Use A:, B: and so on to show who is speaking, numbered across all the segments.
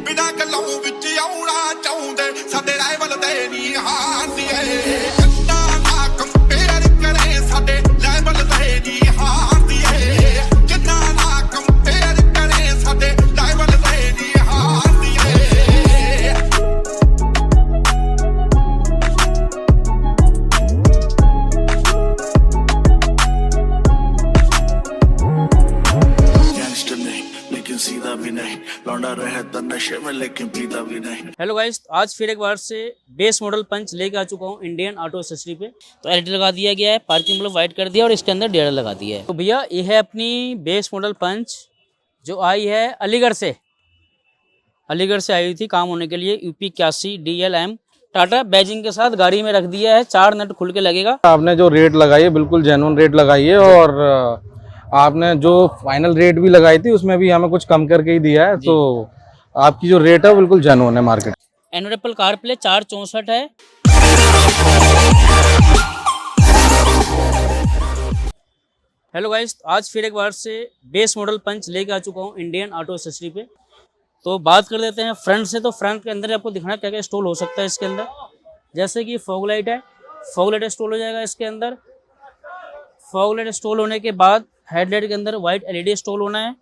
A: ਬਿਨਾਂ ਗੱਲੋਂ ਵਿੱਚ ਆਉਣਾ ਚਾਹੁੰਦੇ ਸਾਡੇ ਰਾਈਵਲ ਦੇ ਨਹੀਂ ਹਾਰਦੀ ਏ ਕੰਨਾ ਨਾ ਕੰਪੇਅਰ ਕਰੇ ਸਾਡੇ ਰਾਈਵਲ ਦੇ ਨਹੀਂ ਹਾਰਦੀ ਏ ਜਿੰਨਾ ਨਾ ਕੰਪੇਅਰ ਕਰੇ ਸਾਡੇ ਰਾਈਵਲ ਦੇ ਨਹੀਂ ਹਾਰਦੀ ਏ सीधा भी नहीं लौंडा रहता नशे में लेकिन पीता भी नहीं।
B: हेलो गाइस, आज फिर एक बार से बेस मॉडल पंच लेके आ चुका हूँ इंडियन ऑटो एक्सेसरी पे। तो एलईडी लगा दिया गया है, पार्किंग मतलब वाइट कर दिया और इसके अंदर डीआर लगा दिया है। तो भैया ये है अपनी बेस मॉडल पंच जो आई है अलीगढ़ से आई थी काम होने के लिए। यूपी 81 DLM टाटा बैजिंग के साथ गाड़ी में रख दिया है। 4 नट खुल के लगेगा।
C: आपने जो रेट लगाई है बिल्कुल जेन्युइन रेट लगाई है और आपने जो फाइनल रेट भी लगाई थी उसमें भी हमें कुछ कम करके ही दिया है। तो आपकी जो रेट है बिल्कुल जेन्युइन है मार्केट।
B: एनोरेपल कार प्ले 464 है। हेलो गाइस, आज फिर एक बार से बेस मॉडल पंच लेके आ चुका हूँ इंडियन ऑटो एक्सेसरी पे। तो बात कर लेते हैं फ्रंट से। तो फ्रंट के अंदर आपको दिखाना क्या क्या इंस्टॉल हो सकता है इसके अंदर। जैसे कि फॉग लाइट है, फॉग लाइट इंस्टॉल हो जाएगा इसके अंदर। फॉग लाइट इंस्टॉल होने के बाद हेडलाइट के अंदर वाइट एलईडी इंस्टॉल होना है।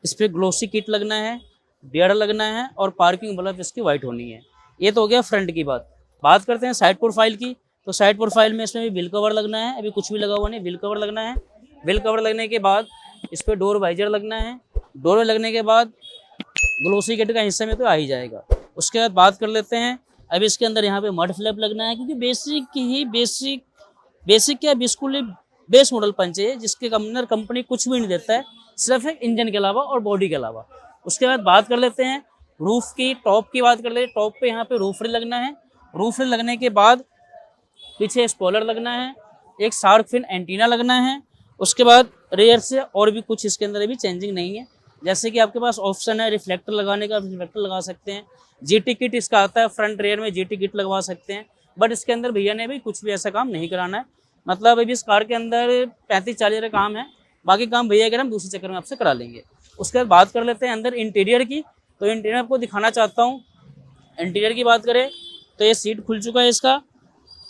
B: इस पर ग्लोसी किट लगना है, डीआर लगना है और पार्किंग बल्ब इसकी वाइट होनी है। ये तो हो गया फ्रंट की बात। बात करते हैं साइड प्रोफाइल की। तो साइड प्रोफाइल में इसमें भी व्हील कवर लगना है। अभी कुछ भी लगा हुआ नहीं, व्हील कवर लगना है। व्हील कवर लगने के बाद इस पर डोर वाइजर लगना है। डोर लगने के बाद ग्लोसी किट का हिस्सा में तो आ ही जाएगा। उसके बाद बात कर लेते हैं अब इसके अंदर यहाँ पे मड फ्लैप लगना है, क्योंकि बेसिक क्या बिल्कुल बेस मॉडल पंच है जिसके अंदर कंपनी कुछ भी नहीं देता है, सिर्फ एक इंजन के अलावा और बॉडी के अलावा। उसके बाद बात कर लेते हैं रूफ की, टॉप की बात कर लेते हैं। टॉप पे यहाँ पे रूफ रेल लगना है। रूफ रेल लगने के बाद पीछे स्पॉइलर लगना है, एक शार्क फिन एंटीना लगना है। उसके बाद रेयर से और भी कुछ इसके अंदर अभी चेंजिंग नहीं है। जैसे कि आपके पास ऑप्शन है रिफ्लेक्टर लगाने का, रिफ्लेक्टर लगा सकते हैं। जीटी किट इसका आता है, फ्रंट रेयर में जीटी किट लगवा सकते हैं। बट इसके अंदर भैया ने भी कुछ भी ऐसा काम नहीं कराना है। मतलब अभी इस कार के अंदर 35-40 का काम है, बाकी काम भैया अगर हम दूसरे चक्कर में आपसे करा लेंगे। उसके बाद बात कर लेते हैं अंदर इंटीरियर की। तो इंटीरियर आपको दिखाना चाहता हूँ। इंटीरियर की बात करें तो ये सीट खुल चुका है, इसका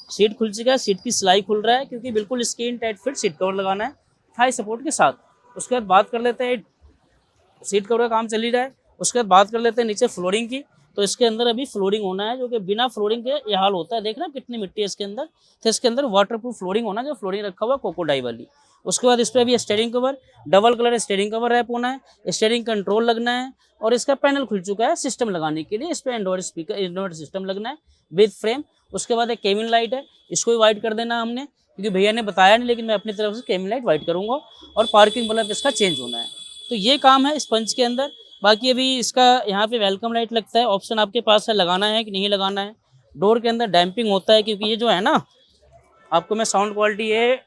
B: सीट खुल चुका है। सीट की सिलाई खुल रहा है क्योंकि बिल्कुल screen tight fit seat cover लगाना है थाई सपोर्ट के साथ। उसके बाद बात कर लेते हैं सीट कवर का काम चल ही रहा है। उसके बाद बात कर लेते हैं नीचे फ्लोरिंग की। तो इसके अंदर अभी फ्लोरिंग होना है, जो कि बिना फ्लोरिंग के ये हाल होता है। देख रहे हैं कितनी मिट्टी है इसके अंदर। तो इसके अंदर वाटरप्रूफ फ्लोरिंग होना है, जो फ्लोरिंग रखा हुआ कोकोडाई वाली। उसके बाद इस पर अभी steering cover, double colour steering cover wrap होना है। स्टीयरिंग कंट्रोल लगना है और इसका पैनल खुल चुका है सिस्टम लगाने के लिए। इस पर एंड्रॉइड स्पीकर, एंड्रॉइड सिस्टम लगना है विद फ्रेम। उसके बाद एक केबिन लाइट है, इसको भी वाइट कर देना हमने, क्योंकि भैया ने बताया नहीं, लेकिन मैं अपनी तरफ से केबिन लाइट वाइट करूँगा। और पार्किंग बल्ब इसका चेंज होना है। तो ये काम है इस पंच के अंदर। बाकी अभी इसका यहाँ पे वेलकम लाइट लगता है, ऑप्शन आपके पास है लगाना है कि नहीं लगाना है। डोर के अंदर डैम्पिंग होता है, क्योंकि ये जो है ना, आपको मैं साउंड क्वालिटी है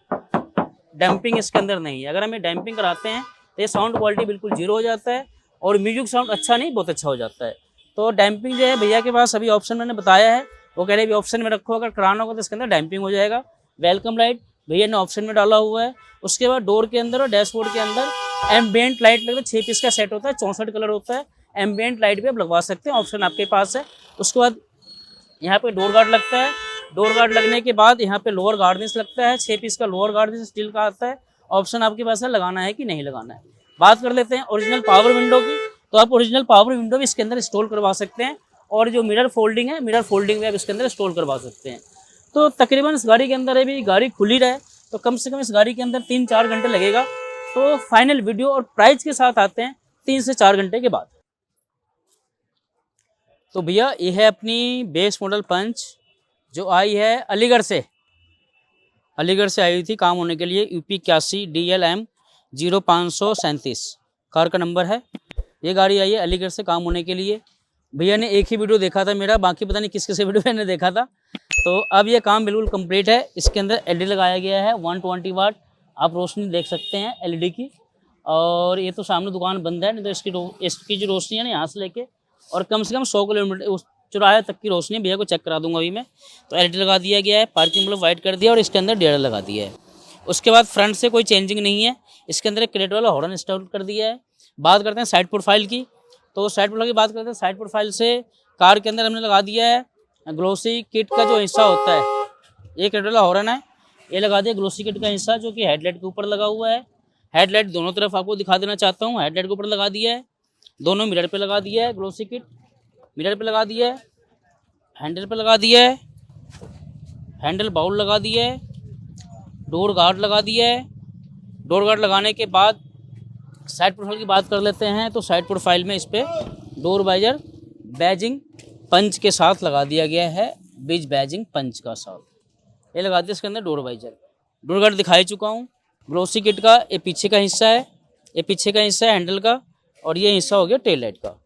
B: डैम्पिंग इसके अंदर नहीं है। अगर हम ये डैम्पिंग कराते हैं तो ये साउंड क्वालिटी बिल्कुल जीरो हो जाता है और म्यूजिक साउंड अच्छा नहीं बहुत अच्छा हो जाता है। तो डैम्पिंग जो है भैया के पास अभी ऑप्शन मैंने बताया है, वो कह रहे अभी ऑप्शन में रखो, अगर कराना होगा तो इसके अंदर डैम्पिंग हो जाएगा। वेलकम लाइट भैया ने ऑप्शन में डाला हुआ है। उसके बाद डोर के अंदर और डैशबोर्ड के अंदर एम्बिएंट लाइट लगता है। 6 पीस का सेट होता है, 64 कलर होता है। एम्बिएंट लाइट भी आप लगवा सकते हैं, ऑप्शन आपके पास है। उसके बाद यहाँ पे डोर गार्ड लगता है। डोर गार्ड लगने के बाद यहाँ पे लोअर गार्डनेस लगता है। 6 पीस का लोअर गार्डनेस स्टील का आता है, ऑप्शन आपके पास है लगाना है कि नहीं लगाना है। बात कर लेते हैं ओरिजिनल पावर विंडो की। तो आप ओरिजिनल पावर विंडो भी इसके अंदर इंस्टॉल करवा सकते हैं। और जो मिरर फोल्डिंग है, मिरर फोल्डिंग भी आप इसके अंदर इंस्टॉल करवा सकते हैं। तो तकरीबन इस गाड़ी के अंदर अभी गाड़ी खुली रहे तो कम से कम इस गाड़ी के अंदर 3-4 घंटे लगेगा। तो फाइनल वीडियो और प्राइस के साथ आते हैं 3 से 4 घंटे के बाद। तो भैया ये है अपनी बेस मॉडल पंच जो आई है अलीगढ़ से आई थी काम होने के लिए। यूपी 81 DLM 0537 कार का नंबर है। ये गाड़ी आई है अलीगढ़ से काम होने के लिए। भैया ने एक ही वीडियो देखा था मेरा, बाकी पता नहीं किस किस वीडियो मैंने देखा था। तो अब ये काम बिल्कुल कंप्लीट है। इसके अंदर एलईडी लगाया गया है 120 वाट, आप रोशनी देख सकते हैं एलईडी की। और ये तो सामने दुकान बंद है, नहीं तो इसकी जो रोशनी है ना यहाँ से लेके और कम से कम 100 किलोमीटर उस चौराहे तक की रोशनी भैया को चेक करा दूंगा अभी मैं। तो एलईडी लगा दिया गया है, पार्किंग मतलब वाइट कर दिया और इसके अंदर डीआर लगा दिया है। उसके बाद फ्रंट से कोई चेंजिंग नहीं है। इसके अंदर एक क्रेट वाला हॉर्न इंस्टॉल कर दिया है। बात करते हैं साइड प्रोफाइल की। तो साइड प्रोफाइल की बात करते हैं, साइड प्रोफाइल से कार के अंदर हमने लगा दिया है ग्लोसी किट का जो हिस्सा होता है, एक रेड वाला हॉर्न है, ये लगा दिया ग्लोसी किट का हिस्सा जो कि हेडलाइट के ऊपर लगा हुआ है। हेडलाइट दोनों तरफ आपको दिखा देना चाहता हूँ, हेडलाइट के ऊपर लगा दिया है, दोनों मिरर पे लगा दिया है ग्लोसी किट, मिरर पे लगा दिया है, हैंडल पे लगा दिया है, हैंडल बाउल लगा दिया है, डोर गार्ड लगा दिया है। डोर गार्ड लगाने के बाद साइड प्रोफाइल की बात कर लेते हैं, तो साइड प्रोफाइल में इस पर डोर वाइजर बैजिंग पंच के साथ लगा दिया गया है, बीच बैजिंग पंच का साथ ये लगा दिया इसके अंदर डोर वाइजर। डोर गार्ड दिखाई चुका हूँ। ग्लोसी किट का ये पीछे का हिस्सा है, ये पीछे का हिस्सा है हैंडल का, और ये हिस्सा हो गया टेल लाइट का।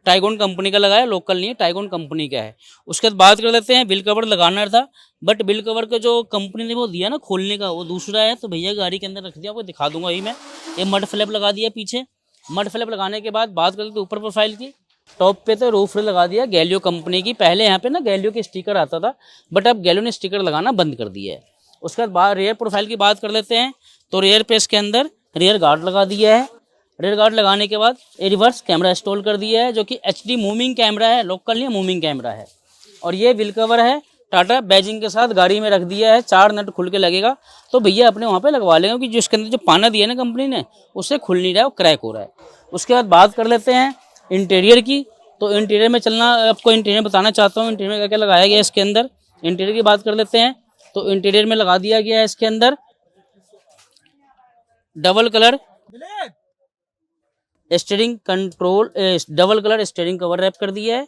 B: टाइगोन कंपनी का लगाया, लोकल नहीं है, टाइगोन कंपनी का है। उसके बाद बात कर लेते हैं, बिल कवर लगाना था, बट बिल कवर का जो कंपनी ने वो दिया ना खोलने का, वो दूसरा है, तो भैया गाड़ी के अंदर रख दिया, आपको दिखा दूंगा ही मैं। ये मड फ्लैप लगा दिया पीछे। मड फ्लैप लगाने के बाद बात कर लेते ऊपर प्रोफाइल की, टॉप पे तो रूफ रेल लगा दिया गैलियो कंपनी की। पहले यहाँ पे ना गैलियो के स्टिकर आता था, बट अब गैलियो ने स्टिकर लगाना बंद कर दिया है। उसके बाद रेयर प्रोफाइल की बात कर लेते हैं, तो रेयर पे इसके अंदर रेयर गार्ड लगा दिया है। रेयर गार्ड लगाने के बाद ये रिवर्स कैमरा इंस्टॉल कर दिया है, जो कि HD मूविंग कैमरा है, लोकल नहीं मूविंग कैमरा है। और ये व्हील कवर है टाटा बैजिंग के साथ गाड़ी में रख दिया है, 4 नट खुल के लगेगा, तो भैया अपने वहाँ पे लगवा लेंगे, क्योंकि जो इसके अंदर जो पाना दिया है ना कंपनी ने, उससे खुल नहीं रहा है, वो क्रैक हो रहा है। उसके बाद बात कर लेते हैं इंटीरियर की, तो इंटीरियर में चलना आपको इंटीरियर बताना चाहता हूँ, इंटीरियर में क्या क्या लगाया गया है इसके अंदर। इंटीरियर की बात कर लेते हैं, तो इंटीरियर में लगा दिया गया है इसके अंदर double colour steering control, double colour steering cover wrap कर दिया है,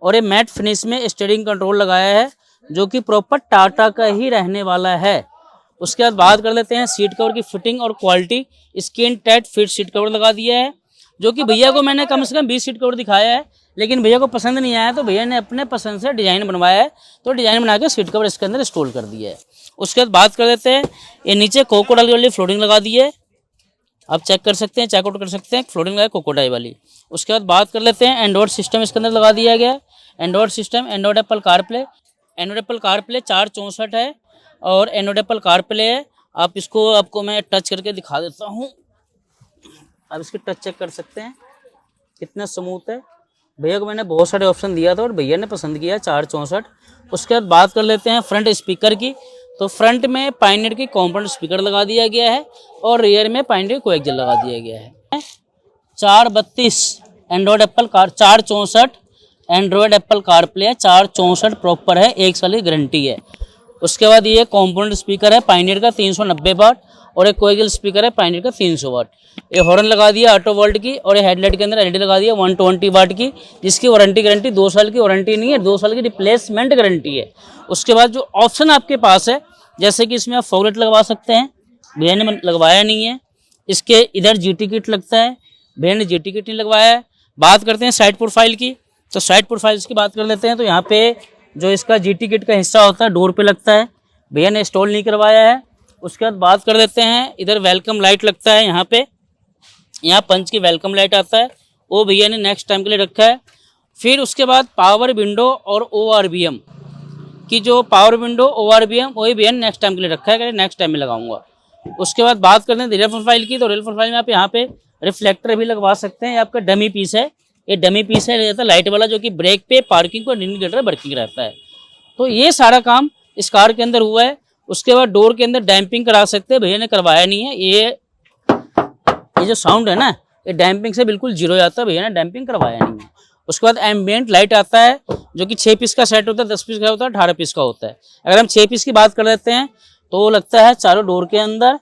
B: और ये मैट फिनिश में स्टीयरिंग कंट्रोल लगाया है, जो कि प्रॉपर टाटा का ही रहने वाला है। उसके बाद बात कर लेते हैं सीट कवर की फिटिंग और quality. Skin tight fit seat cover लगा दिया है, जो कि भैया को मैंने कम से कम 20 सीट कवर दिखाया है, लेकिन भैया को पसंद नहीं आया, तो भैया ने अपने पसंद से डिज़ाइन बनवाया है, तो डिज़ाइन बना के सीट कवर इसके अंदर इंस्टॉल कर दिया है। उसके बाद बात कर लेते हैं, ये नीचे कोकोडाइल वाली फ्लोरिंग लगा दी है, आप चेक कर सकते हैं, चेकआउट कर सकते हैं, फ्लोरिंग लगा कोकोडाइल वाली। उसके बाद बात कर लेते हैं एंड्रॉइड सिस्टम इसके अंदर लगा दिया गया है। Android system, Android Apple CarPlay, Android Apple CarPlay 464 है, और एंड्रॉइड एप्पल कारप्ले है। आप इसको आपको मैं टच करके दिखा देता हूँ, आप इसकी टच चेक कर सकते हैं कितना स्मूथ है। भैया को मैंने बहुत सारे ऑप्शन दिया था और भैया ने पसंद किया 464। उसके बाद बात कर लेते हैं फ्रंट स्पीकर की, तो फ्रंट में पायनियर की कॉम्पोनेंट स्पीकर लगा दिया गया है, और रियर में पायनियर कोएक्सियल लगा दिया गया है। 432 Android Apple car 464 Android Apple car play है, 464 प्रॉपर है, 1 साल की गारंटी है। उसके बाद ये कॉम्पोनेंट स्पीकर है पायनियर का 390 वाट, और एक कोएक्सियल स्पीकर है पायनियर का 300 वाट। ये हॉर्न लगा दिया ऑटो वोल्ट की, और ये हेडलाइट के अंदर LED लगा दिया 120 वाट की, जिसकी वारंटी गारंटी 2 साल की वारंटी नहीं है, 2 साल की रिप्लेसमेंट गारंटी है। उसके बाद जो ऑप्शन आपके पास है, जैसे कि इसमें आप फॉग लाइट लगवा सकते हैं, भैया ने लगवाया नहीं है। इसके इधर GT किट लगता है, भैया ने GT किट नहीं लगवाया है। बात करते हैं साइड प्रोफाइल की, तो साइड प्रोफाइल्स की बात कर लेते हैं, तो यहाँ पे जो इसका GT किट का हिस्सा होता है डोर पे लगता है, भैया ने इंस्टॉल नहीं करवाया है। उसके बाद बात कर लेते हैं, इधर वेलकम लाइट लगता है, यहाँ पे यहाँ पंच की वेलकम लाइट आता है, वो भैया ने नेक्स्ट टाइम के लिए रखा है। फिर उसके बाद पावर विंडो और ORBM की जो पावर विंडो ORBM वही भैया ने नेक्स्ट टाइम के लिए रखा है, नेक्स्ट टाइम में लगाऊंगा। उसके बाद बात करते हैं रियर प्रोफाइल की, तो रियर प्रोफाइल में आप यहाँ पे रिफ्लेक्टर भी लगवा सकते हैं, ये आपका डमी पीस है, ये डमी पीस है रहता है लाइट वाला, जो कि ब्रेक पे, पार्किंग पर, इंडिकेटर वर्किंग रहता है। तो ये सारा काम इस कार के अंदर हुआ है। उसके बाद डोर के अंदर डैम्पिंग करा सकते हैं, भैया ने करवाया नहीं है। ये जो साउंड है ना, ये डैम्पिंग से बिल्कुल जीरो जाता है, भैया ने डैम्पिंग करवाया नहीं है। उसके बाद एम्बियंट लाइट आता है, जो कि 6 पीस का सेट होता है, 10 पीस का होता है, 18 पीस का होता है। अगर हम 6 पीस की बात कर लेते हैं, तो वो लगता है चारों डोर के अंदर,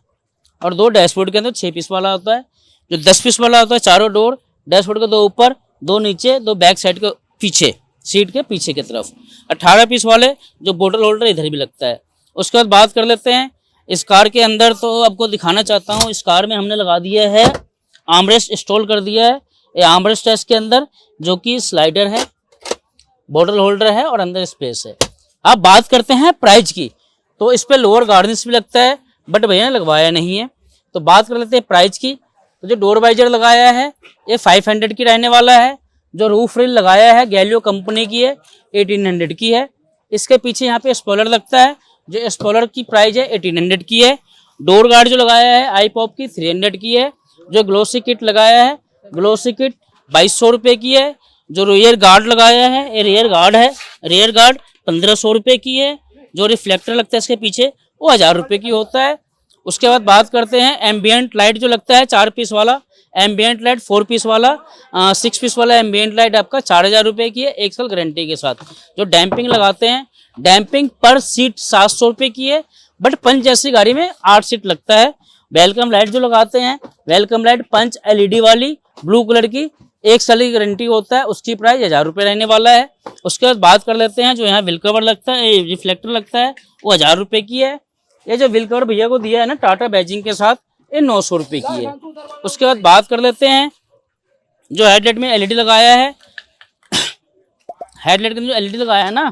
B: और 2 डैशबोर्ड के अंदर 6 पीस वाला होता है। जो 10 पीस वाला होता है चारों डोर, डैशबोर्ड के 2 ऊपर, 2 नीचे, 2 बैक साइड के पीछे, सीट के पीछे की तरफ। 18 पीस वाले जो बोतल होल्डर इधर भी लगता है। उसके बाद बात कर लेते हैं इस कार के अंदर, तो आपको दिखाना चाहता हूँ, इस कार में हमने लगा दिया है आर्मरेस्ट इंस्टॉल कर दिया है। ये आर्मरेस्ट है इसके अंदर, जो कि स्लाइडर है, बोतल होल्डर है, और अंदर स्पेस है। अब बात करते हैं प्राइस की, तो इस पे लोअर गार्निश भी लगता है, बट भैया ने लगवाया नहीं है। तो बात कर लेते हैं प्राइस की, तो जो डोर वाइजर लगाया है ये 500 की रहने वाला है। जो रूफ रिल लगाया है गैलियो कंपनी की है, 1800 की है। इसके पीछे यहाँ पे स्पॉइलर लगता है, जो स्पॉइलर की प्राइस है 1800 की है। डोर गार्ड जो लगाया है आईपॉप की 300 की है। जो ग्लोसी किट लगाया है, ग्लोसी किट 2200 रुपये की है। जो रियर गार्ड लगाया है ये रियर गार्ड है, रियर गार्ड 1500 रुपये की है। जो रिफ्लेक्टर लगता है इसके पीछे वो 1000 रुपये की होता है। उसके बाद बात करते हैं एम्बियंट लाइट जो लगता है 4 पीस वाला, एम्बियंट लाइट 4 पीस वाला, 6 पीस वाला एम्बियंट लाइट आपका 4000 रुपये की है 1 साल गारंटी के साथ। जो डैम्पिंग लगाते हैं, डैम्पिंग पर सीट 700 रुपये की है, बट पंच जैसी गाड़ी में 8 सीट लगता है। वेलकम लाइट जो लगाते हैं, वेलकम लाइट पंच LED वाली ब्लू कलर की 1 साल की गारंटी होता है, उसकी प्राइस 1000 रुपये रहने वाला है। उसके बाद बात कर लेते हैं जो यहाँ व्हील कवर लगता है, रिफ्लेक्टर लगता है वो 1000 रुपये की है। ये जो व्हील कवर भैया को दिया है ना टाटा बैजिंग के साथ, ये 900 रुपये की है। उसके बाद बात कर लेते हैं जो हेडलाइट में LED लगाया है, हेडलाइट में जो LED लगाया है ना,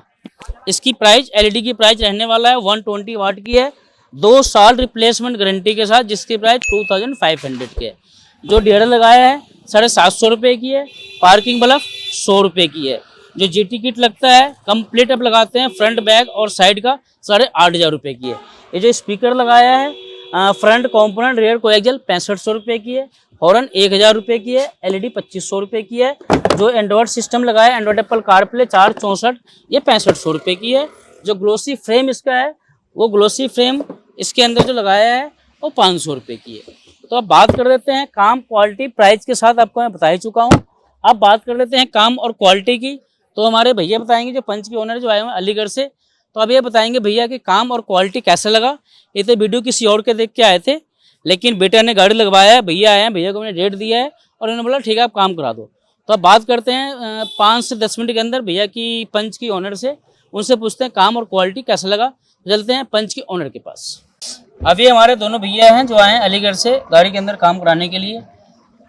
B: इसकी प्राइस LED की प्राइस रहने वाला है 120 वाट की है, 2 साल रिप्लेसमेंट गारंटी के साथ, जिसकी प्राइस 2500 की है। जो DRL लगाया है 750 रुपये की है। पार्किंग बल्ब 100 रुपये की है। जो GT किट लगता है कंप्लीट अब लगाते हैं फ्रंट बैक और साइड का 8500 रुपये की है। ये जो स्पीकर लगाया है फ्रंट कॉम्पोनेंट रियर कोएक्सियल 6500 रुपये की है। हॉर्न 1000 रुपये की है। LED 2500 रुपये की है। जो एंड्रॉयड सिस्टम लगाया है एंड्रॉयड एप्पल कारप्ले 464 ये 6500 रुपये की है। जो ग्लोसी फ्रेम इसका है वो ग्लोसी फ्रेम इसके अंदर जो लगाया है वो 500 रुपये की है। तो अब बात कर देते हैं काम क्वालिटी प्राइस के साथ, आपको मैं बता ही चुका हूँ। अब बात कर लेते हैं काम और क्वालिटी की, तो हमारे भैया बताएंगे जो पंच के ओनर जो आए हुए हैं अलीगढ़ से, तो अब ये बताएंगे भैया कि काम और क्वालिटी कैसा लगा। ये तो वीडियो किसी और के देख के आए थे, लेकिन बेटा ने गाड़ी लगवाया है, भैया आए हैं, भैया को मैंने रेट दिया है और उन्होंने बोला ठीक है आप काम करा दो। तो अब बात करते हैं 5 से 10 मिनट के अंदर भैया की पंच की ओनर से, उनसे पूछते हैं काम और क्वालिटी कैसा लगा। चलते हैं पंच की ओनर के पास। अभी हमारे दोनों भैया हैं जो आए हैं अलीगढ़ से गाड़ी के अंदर काम कराने के लिए।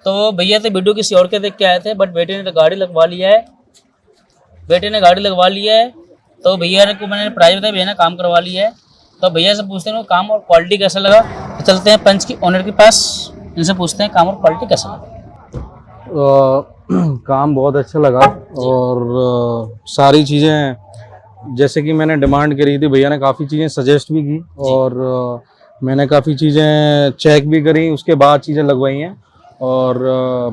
B: तो भैया तो वीडियो किसी और के देख के आए थे, बट बेटे ने तो गाड़ी लगवा लिया है, बेटे ने गाड़ी लगवा लिया है। तो भैया को मैंने प्राइस बताया, भैया ने काम करवा लिया है। तो भैया से पूछते हैं काम और क्वालिटी कैसा लगा। तो चलते हैं पंच की ओनर के पास, इनसे पूछते हैं काम और क्वालिटी कैसा लगा।
C: काम बहुत अच्छा लगा और सारी चीज़ें जैसे कि मैंने डिमांड करी थी, भैया ने काफ़ी चीज़ें सजेस्ट भी की और मैंने काफ़ी चीज़ें चेक भी करी, उसके बाद चीज़ें लगवाई हैं। और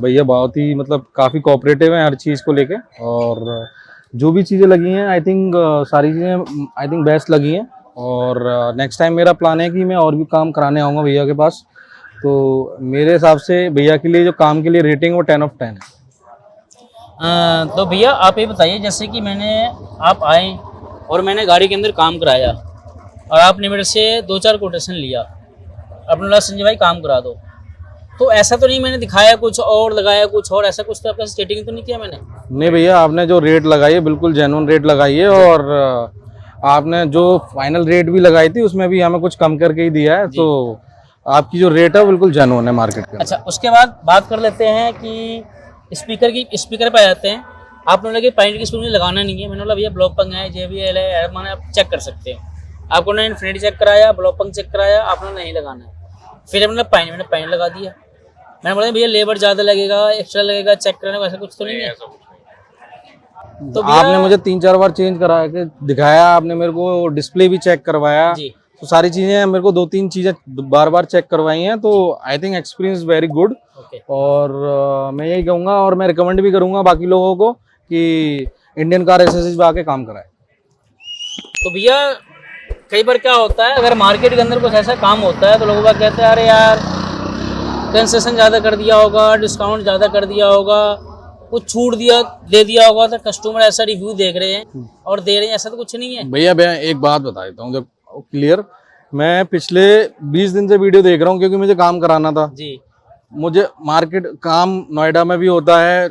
C: भैया बहुत ही मतलब काफ़ी कोऑपरेटिव हैं हर चीज़ को लेके, और जो भी चीज़ें लगी हैं आई थिंक सारी चीज़ें आई थिंक बेस्ट लगी हैं। और नेक्स्ट टाइम मेरा प्लान है कि मैं और भी काम कराने आऊँगा भैया के पास। तो मेरे हिसाब से भैया के लिए जो काम के लिए रेटिंग वो 10 of 10 है।
B: तो भैया आप ये बताइए, जैसे कि आप आए और मैंने गाड़ी के अंदर काम कराया और आपने मेरे से 2-4 कोटेशन लिया, आपने बोला संजय भाई काम करा दो, तो ऐसा तो नहीं मैंने दिखाया कुछ और लगाया कुछ और, ऐसा कुछ तो आपका स्टेटिंग तो नहीं किया मैंने?
C: नहीं भैया, आपने जो रेट लगाई है बिल्कुल जेन्युइन रेट लगाई है, और आपने जो फाइनल रेट भी लगाई थी उसमें भी हमें कुछ कम करके ही दिया है। तो आपकी जो रेट है बिल्कुल जेन्युइन है मार्केट का।
B: अच्छा, उसके बाद बात कर लेते हैं कि स्पीकर पे आ जाते हैं। आपने बोला कि पाइंट की स्पीकर लगाना नहीं है, मैंने बोला भैया ब्लॉक पंग है, JBL है, मैंने आप चेक कर सकते हैं। आपको ने इन्फिनिटी चेक कराया, ब्लॉक पंग चेक कराया, आपने नहीं लगाना है। फिर मैंने पाइंट लगा दिया। मैंने बोला भैया लेबर ज़्यादा लगेगा, एक्स्ट्रा लगेगा चेक कराने, वैसा कुछ तो नहीं है।
C: तो आपने मुझे 3-4 बार चेंज करा के दिखाया, आपने मेरे को डिस्प्ले भी चेक करवाया
B: जी।
C: तो सारी चीज़ें मेरे को 2-3 चीज़ें बार बार चेक करवाई हैं। तो I think experience very good. और मैं यही कहूँगा और मैं रिकमेंड भी करूँगा बाकी लोगों को कि इंडियन कार एसेसरीज में आके काम कराए।
B: तो भैया कई बार क्या होता है, अगर मार्केट के अंदर कुछ ऐसा काम होता है तो लोगों का कहते हैं अरे यार कंसेशन ज़्यादा कर दिया होगा, डिस्काउंट ज़्यादा कर दिया होगा, कुछ छूट दे दिया होगा, तो कस्टमर ऐसा रिव्यू देख रहे हैं और दे रहे हैं, ऐसा तो कुछ नहीं है।
C: भैया एक बात बता देता हूँ जब क्लियर, मैं पिछले 20 दिन से वीडियो देख रहा हूँ क्योंकि मुझे काम कराना था
B: जी। मुझे
C: मार्केट काम नोएडा में भी होता है,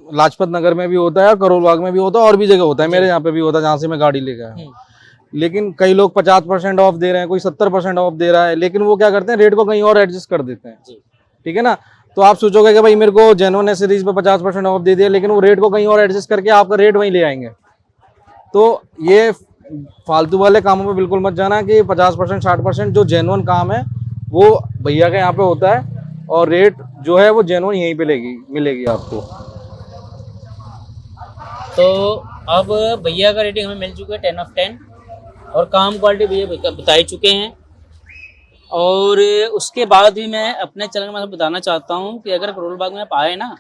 C: लाजपत नगर में भी होता है, करोल बाग में भी होता है, और भी जगह होता है, मेरे यहाँ पे भी होता है जहाँ से मैं गाड़ी लेके आया हूँ। लेकिन कई लोग 50% ऑफ दे रहे हैं, कोई 70% ऑफ दे रहा है, लेकिन वो क्या करते हैं रेट को कहीं और एडजस्ट कर देते हैं। ठीक है ना। तो आप सोचोगे कि भाई मेरे को जेन्युइन एसेसरीज पे 50% ऑफ दे दिया, लेकिन वो रेट को कहीं और एडजस्ट करके आपका रेट वहीं ले आएंगे। तो ये फालतू वाले कामों में बिल्कुल मत जाना कि 50% 60%, जो जेन्युइन काम है वो भैया के यहाँ पे होता है और रेट जो है वो जेन्युइन यहीं पे मिलेगी आपको।
B: तो अब भैया का रेटिंग हमें मिल चुका है 10 of 10 और काम क्वालिटी भैया बता ही चुके हैं। और उसके बाद भी मैं अपने चैनल में बताना चाहता हूँ कि अगर करोल बाग में आप आए ना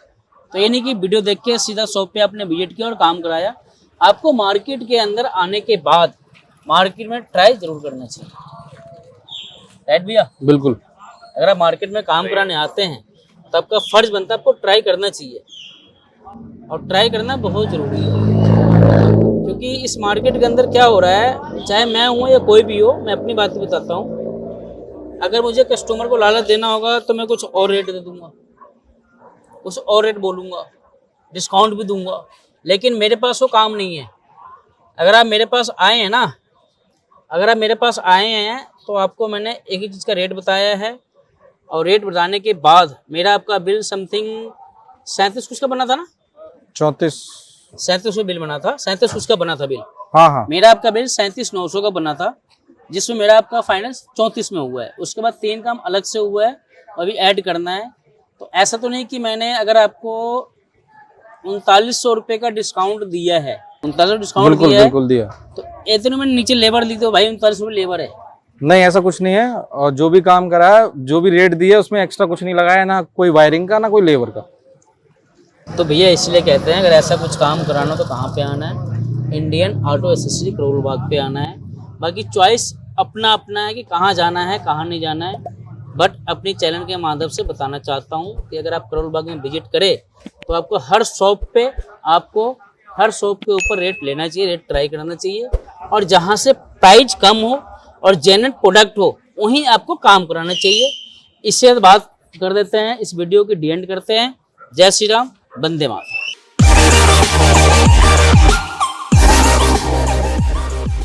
B: तो ये नहीं कि वीडियो देख के सीधा शॉप पे आपने विजिट किया और काम कराया। आपको मार्केट के अंदर आने के बाद मार्केट में ट्राई जरूर करना चाहिए, राइट भैया?
C: बिल्कुल।
B: अगर आप मार्केट में काम कराने आते हैं तो आपका फर्ज बनता है आपको ट्राई करना चाहिए, और ट्राई करना बहुत ज़रूरी है। क्योंकि इस मार्केट के अंदर क्या हो रहा है, चाहे मैं हूँ या कोई भी हो, मैं अपनी बात बताता हूँ। अगर मुझे कस्टमर को लालच देना होगा तो मैं कुछ और रेट दे दूंगा, कुछ और रेट बोलूँगा, डिस्काउंट भी दूंगा, लेकिन मेरे पास वो काम नहीं है। अगर आप मेरे पास आए हैं ना, अगर आप मेरे पास आए हैं तो आपको मैंने एक ही चीज़ का रेट बताया है, और रेट बताने के बाद मेरा आपका बिल समथिंग 37 कुछ का बना था ना, 37 बिल बना था, 37 कुछ का बना था बिल।
C: हाँ हाँ।
B: मेरा आपका बिल 37,900 का बना था, जिसमें मेरा आपका फाइनेंस 34 में हुआ है। उसके बाद 3 काम अलग से हुआ है, अभी ऐड करना है। तो ऐसा तो नहीं कि मैंने अगर आपको 3900 रुपये का डिस्काउंट दिया है, 3900 डिस्काउंट
C: बिल्कुल
B: दिया है,
C: बिल्कुल दिया।
B: तो इतने मैंने नीचे लेबर ली, तो भाई 39 रुपये लेबर है।
C: नहीं, ऐसा कुछ नहीं है। और जो भी काम करा है, जो भी रेट दिया, उसमें एक्स्ट्रा कुछ नहीं लगाया, ना कोई वायरिंग का ना कोई लेबर का।
B: तो भैया इसलिए कहते हैं अगर ऐसा कुछ काम कराना तो कहाँ पे आना है, Indian auto accessory Karol Bagh पे आना है। बाकी चॉइस अपना अपना है कि कहाँ जाना है कहाँ नहीं जाना है, बट अपनी चैनल के माध्यम से बताना चाहता हूँ कि अगर आप करोल बाग में विजिट करें तो आपको हर शॉप पे, आपको हर शॉप के ऊपर रेट लेना चाहिए, रेट ट्राई करना चाहिए, और जहाँ से प्राइस कम हो और जेन्युइन प्रोडक्ट हो वहीं आपको काम कराना चाहिए। इससे बात कर देते हैं, इस वीडियो की डी एंड करते हैं। जय श्री राम, वंदे मातरम।